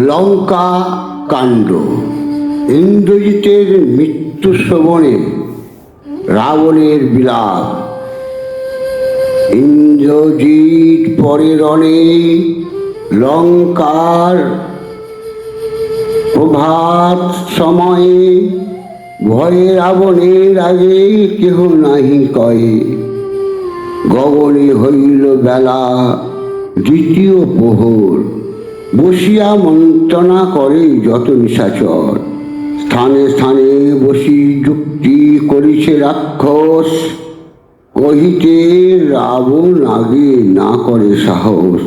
লঙ্কা কাণ্ড। ইন্দ্রজিতের মৃত্যু শ্রবণে রাবণের বিলাপ। ইন্দ্রজিৎ পরে রণে লঙ্কার প্রভাত সময়ে, ভয়ে রাবণের আগে কেহ নাহি কয়ে। গগনে হইল বেলা দ্বিতীয় প্রহর, বসিয়া মন্ত্রণা করে যত নিশাচর। স্থানে স্থানে বসি যুক্তি করিছে রাক্ষস, কহিতে রাবণ আগে না করে সাহস।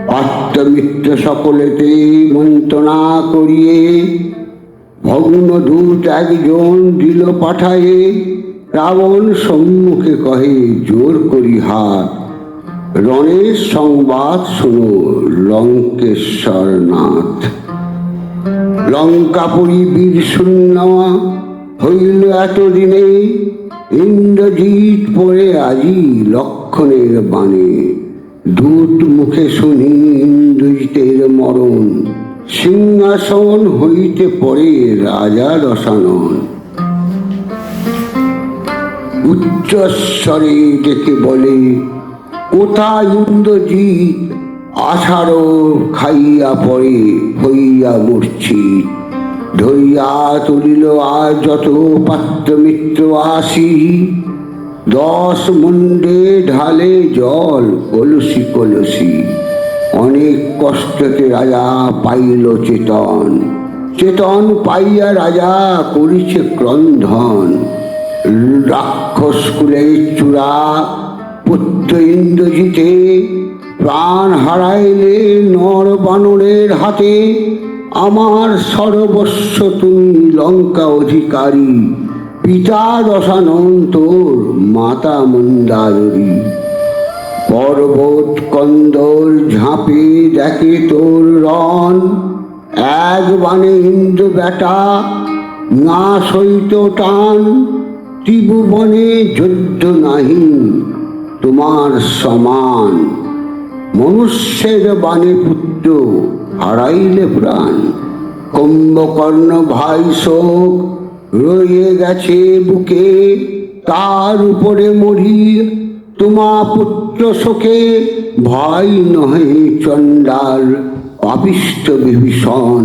পাত্রমিত্র সকলেতে মন্ত্রণা করিয়ে, ভগ্নদূত একজন দিল পাঠায়ে। রাবণ সম্মুখে কহে জোর করি হাত, রণের সংবাদ শুনো লঙ্কেশ্বর নাথ। লঙ্কাপুরী বীর শূন্য হইল এতদিনে, ইন্দ্রজিৎ পড়ে আজি লক্ষণের বাণে। দূত মুখে শুনি ইন্দ্রজিতের মরণ, সিংহাসন হইতে পড়ে রাজা দশানন। উচ্চস্বরে ডেকে বলে কোথায় ইন্দ্রজিৎ, আষাঢ় খাইয়া পড়ে হইয়া মূর্ছিত। ধরিয়া তুলিল আজ যত পাত্র মিত্র আসি, 10 মুন্ডে ঢালে জল কলসি কলসি। অনেক কষ্টতে রাজা পাইল চেতন, চেতন পাইয়া রাজা করিছে ক্রন্ধন। রাক্ষস কুলের চূড়া পুত্র ইন্দ্রজিতে, প্রাণ হারাইলে নর বানরের হাতে। আমার সর্বস্ব তুমি লঙ্কা অধিকারী, পিতা দশানন তোর মাতা মন্দারী। পর্বত কন্দর ঝাঁপে দেখে তোর রণ, এক বাণে ইন্দ্র বেটা না সইত টান। ত্রিভুবনে যুদ্ধ নাহি তোমার সমান, মনুষ্যের বাণে পুত্র হারাইলে প্রাণ। কুম্ভকর্ণ ভাই শোক রয়ে গেছে বুকে, তার উপরে মরি তোমা পুত্র শোকে। ভয় নহে চণ্ডাল পাপিষ্ঠ বিভীষণ,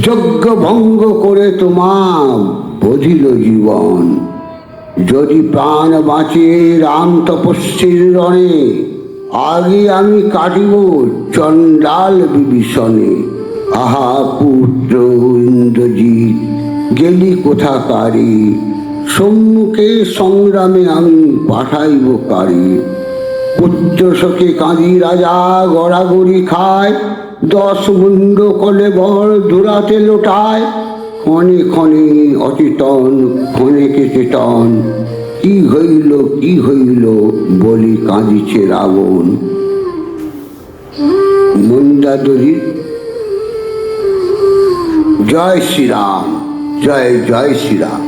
যজ্ঞ ভঙ্গ করে তোমা বধিল জীবন। যদি প্রাণ বাঁচে রাম তপস্বীর রণে, আগে আমি কাটিব চণ্ডাল বিভীষণে। আহা পুত্র ইন্দ্রজিৎ গেলি কোথাকারে, সম্মুখে সংগ্রামে আমি পাঠাইব কারে। পুত্র শোকে কাঁদি রাজা গড়াগড়ি খায়, 10 মুন্ড কলে বর ধুরাতে লোটায়। ক্ষণে ক্ষণে অচেতন ক্ষণেকে চেতন, কি হইল বলি কাঁদিছে রাবণ। মন্দাদরী। জয় শ্রীরাম, জয় জয় শ্রীরাম।